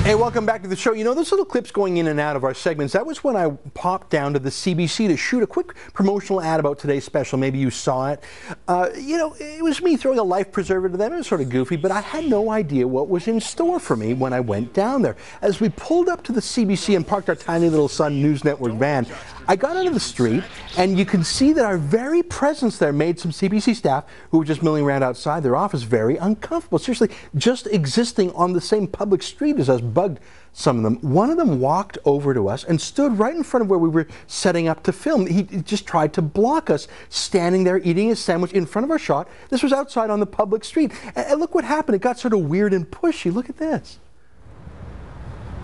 Hey, welcome back to the show. You know, those little clips going in and out of our segments, that was when I popped down to the CBC to shoot a quick promotional ad about today's special. Maybe you saw it. You know, it was me throwing a life preserver to them. It was sort of goofy, but I had no idea what was in store for me when I went down there. As we pulled up to the CBC and parked our tiny little Sun News Network van, I got onto the street, and you can see that our very presence there made some CBC staff who were just milling around outside their office very uncomfortable. Seriously, just existing on the same public street as us bugged some of them. One of them walked over to us and stood right in front of where we were setting up to film. He just tried to block us, standing there eating his sandwich in front of our shot. This was outside on the public street. And look what happened. It got sort of weird and pushy. Look at this.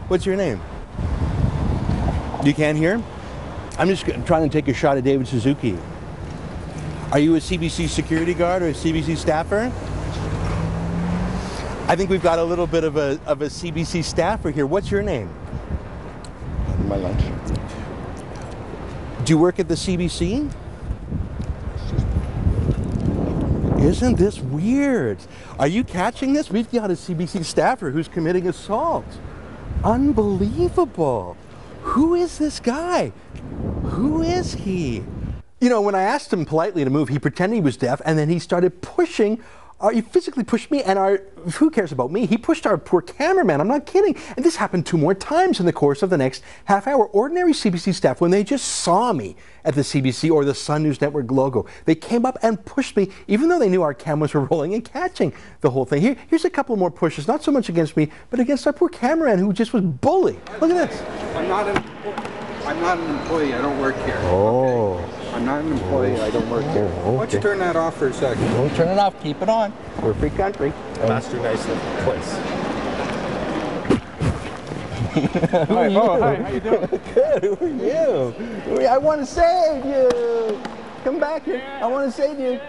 What's your name? You can't hear? I'm just trying to take a shot at David Suzuki. Are you a CBC security guard or a CBC staffer? I think we've got a little bit of a CBC staffer here. What's your name? My lunch. Do you work at the CBC? Isn't this weird? Are you catching this? We've got a CBC staffer who's committing assault. Unbelievable. Who is this guy? Who is he? You know, when I asked him politely to move, he pretended he was deaf, and then he started pushing. He physically pushed me, and who cares about me? He pushed our poor cameraman. I'm not kidding. And this happened 2 more times in the course of the next half hour. Ordinary CBC staff, when they just saw me at the CBC or the Sun News Network logo, they came up and pushed me, even though they knew our cameras were rolling and catching the whole thing. Here's a couple more pushes, not so much against me, but against our poor cameraman who just was bullied. Look at this. I'm not an employee. I don't work here. Oh. Okay. I'm not an employee. I don't work here. Okay. Why don't you turn that off for a second? Don't turn it off. Keep it on. We're a free country. Master nice place. Who are you? Oh, hi. How you doing? Good. Who are you? I want to save you. Come back here. I want to save you.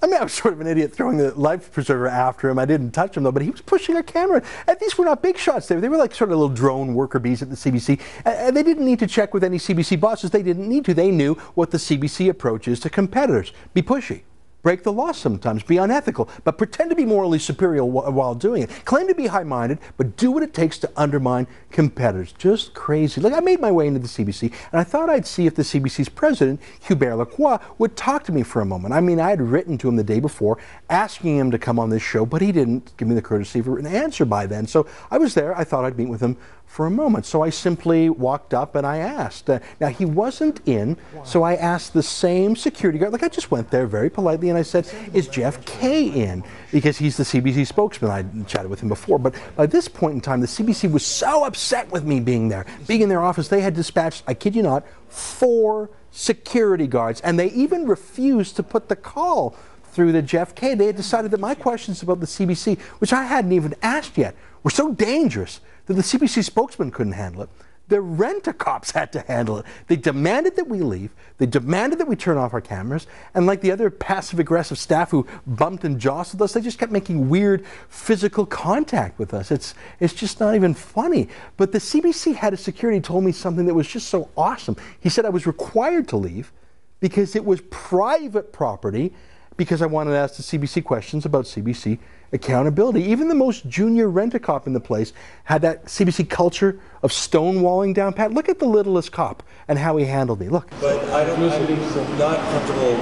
I mean, I was sort of an idiot throwing the life preserver after him. I didn't touch him, though, but he was pushing our camera. And these were not big shots. They were like sort of little drone worker bees at the CBC. And they didn't need to check with any CBC bosses. They didn't need to. They knew what the CBC approach is to competitors. Be pushy. Break the law sometimes, be unethical, but pretend to be morally superior while doing it. Claim to be high-minded, but do what it takes to undermine competitors. Just crazy. Like, I made my way into the CBC, and I thought I'd see if the CBC's president, Hubert Lacroix, would talk to me for a moment. I mean, I had written to him the day before, asking him to come on this show, but he didn't give me the courtesy of a written answer by then. So I was there. I thought I'd meet with him for a moment. So I simply walked up and I asked. Now, he wasn't in, so I asked the same security guard. Like, I just went there very politely and I said, is Jeff Kay in? Because he's the CBC spokesman. I chatted with him before. But by this point in time, the CBC was so upset with me being there. Being in their office, they had dispatched, I kid you not, 4 security guards. And they even refused to put the call through to Jeff Kay. They had decided that my questions about the CBC, which I hadn't even asked yet, were so dangerous that the CBC spokesman couldn't handle it. The rent-a-cops had to handle it. They demanded that we leave. They demanded that we turn off our cameras. And like the other passive-aggressive staff who bumped and jostled us, they just kept making weird physical contact with us. It's just not even funny. But the CBC head of security told me something that was just so awesome. He said I was required to leave because it was private property, because I wanted to ask the CBC questions about CBC accountability. Even the most junior rent-a-cop in the place had that CBC culture of stonewalling down pat. Look at the littlest cop and how he handled me. Look. But I'm not comfortable,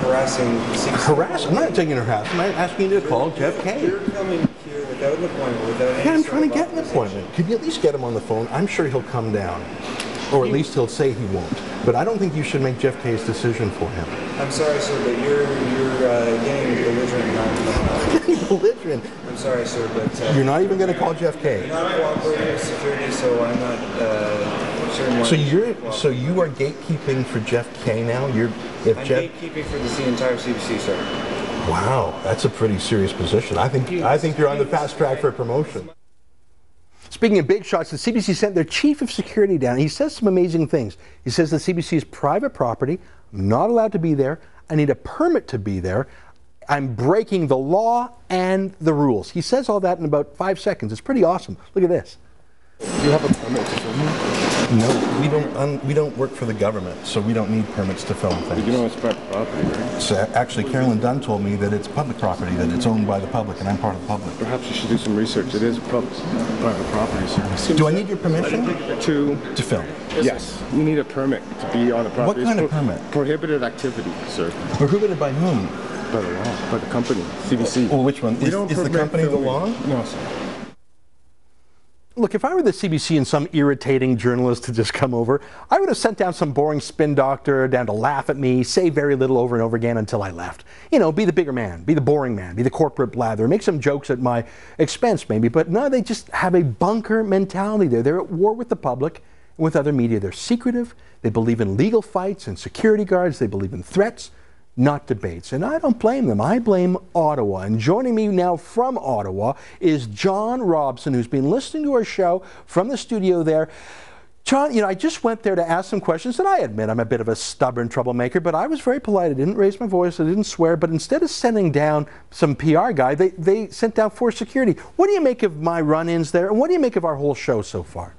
harassing CBC. Harass? I'm not taking harassment. I'm asking you to call Jeff Kay. You're coming here without an appointment, without any. Yeah, I'm trying to get an appointment. Could you at least get him on the phone? I'm sure he'll come down. Or at least he'll say he won't. But I don't think you should make Jeff Kay's decision for him. I'm sorry, sir, but you're getting belligerent. Belligerent? I'm sorry, sir, but... you're not even going to call Jeff Kay? You're not cooperating with security, so I'm not certain what... So you are gatekeeping for Jeff Kay now? I'm gatekeeping for the entire CBC, sir. Wow, that's a pretty serious position. I think you're on the fast track for promotion. Speaking of big shots, the CBC sent their chief of security down. He says some amazing things. He says the CBC is private property. I'm not allowed to be there. I need a permit to be there. I'm breaking the law and the rules. He says all that in about 5 seconds. It's pretty awesome. Look at this. Do you have a permit to film me? No, we don't work for the government, so we don't need permits to film things. You know it's private property, right? So actually, Carolyn Dunn told me that it's public property, that it's owned by the public, and I'm part of the public. Perhaps you should do some research. It is private property, sir. Do I need your permission to film? Yes, you need a permit to be on the property. What kind of permit? Prohibited activity, sir. Prohibited by whom? By the law, by the company, CBC. Well, which one? Is the company the law? No, sir. Look, if I were the CBC and some irritating journalist had just come over, I would have sent down some boring spin doctor down to laugh at me, say very little over and over again until I left. You know, be the bigger man, be the boring man, be the corporate blather, make some jokes at my expense maybe, but no, they just have a bunker mentality there. They're at war with the public and with other media. They're secretive, they believe in legal fights and security guards, they believe in threats, not debates. And I don't blame them. I blame Ottawa. And joining me now from Ottawa is John Robson, who's been listening to our show from the studio there. John, you know, I just went there to ask some questions, and I admit I'm a bit of a stubborn troublemaker, but I was very polite. I didn't raise my voice, I didn't swear, but instead of sending down some PR guy, they sent down forced security. What do you make of my run-ins there, and what do you make of our whole show so far?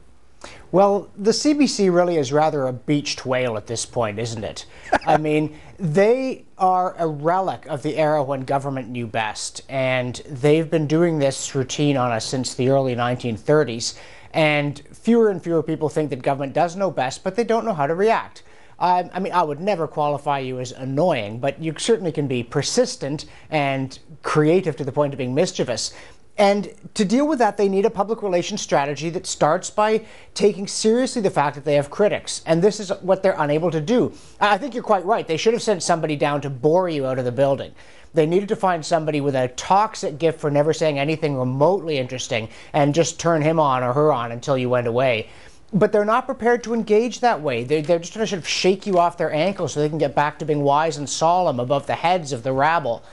Well, the CBC really is rather a beached whale at this point, isn't it? I mean, they are a relic of the era when government knew best, and they've been doing this routine on us since the early 1930s, and fewer people think that government does know best, but they don't know how to react. I mean, I would never qualify you as annoying, but you certainly can be persistent and creative to the point of being mischievous. And to deal with that, they need a public relations strategy that starts by taking seriously the fact that they have critics. And this is what they're unable to do. I think you're quite right. They should have sent somebody down to bore you out of the building. They needed to find somebody with a toxic gift for never saying anything remotely interesting and just turn him on or her on until you went away. But they're not prepared to engage that way. They're just trying to sort of shake you off their ankles so they can get back to being wise and solemn above the heads of the rabble.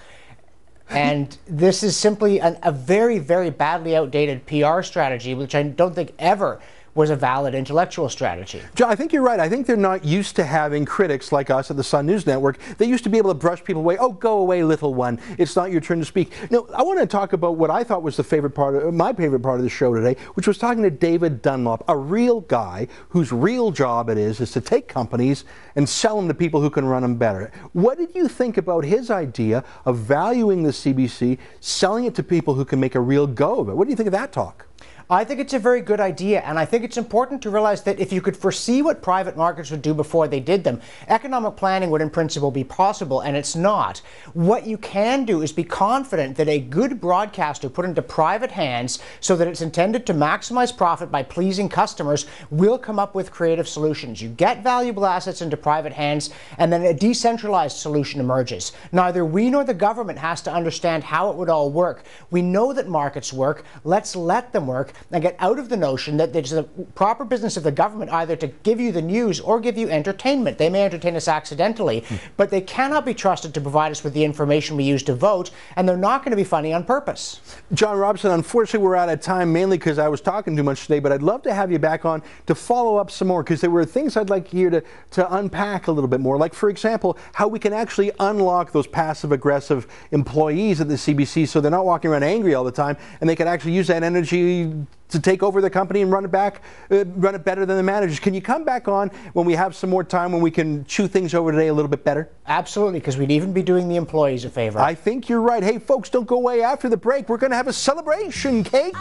And this is simply a very, very badly outdated PR strategy, which I don't think ever was a valid intellectual strategy. John, I think you're right. I think they're not used to having critics like us at the Sun News Network. They used to be able to brush people away. Oh, go away, little one. It's not your turn to speak. No, I want to talk about what I thought was my favorite part of the show today, which was talking to David Dunlop, a real guy whose real job it is to take companies and sell them to people who can run them better. What did you think about his idea of valuing the CBC, selling it to people who can make a real go of it? What do you think of that talk? I think it's a very good idea, and I think it's important to realize that if you could foresee what private markets would do before they did them, economic planning would in principle be possible, and it's not. What you can do is be confident that a good broadcaster put into private hands so that it's intended to maximize profit by pleasing customers will come up with creative solutions. You get valuable assets into private hands, and then a decentralized solution emerges. Neither we nor the government has to understand how it would all work. We know that markets work. Let's let them work. And get out of the notion that it's the proper business of the government either to give you the news or give you entertainment. They may entertain us accidentally, but they cannot be trusted to provide us with the information we use to vote, and they're not going to be funny on purpose. John Robson, unfortunately we're out of time, mainly because I was talking too much today, but I'd love to have you back on to follow up some more, because there were things I'd like you to unpack a little bit more, like, for example, how we can actually unlock those passive-aggressive employees at the CBC so they're not walking around angry all the time, and they can actually use that energy to take over the company and run it better than the managers. Can you come back on when we have some more time, when we can chew things over today a little bit better? Absolutely, because we'd even be doing the employees a favor. I think you're right. Hey, folks, don't go away after the break. We're going to have a celebration cake.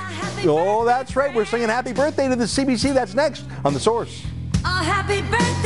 Oh, that's right. We're singing happy birthday to the CBC. That's next on The Source. A happy birthday.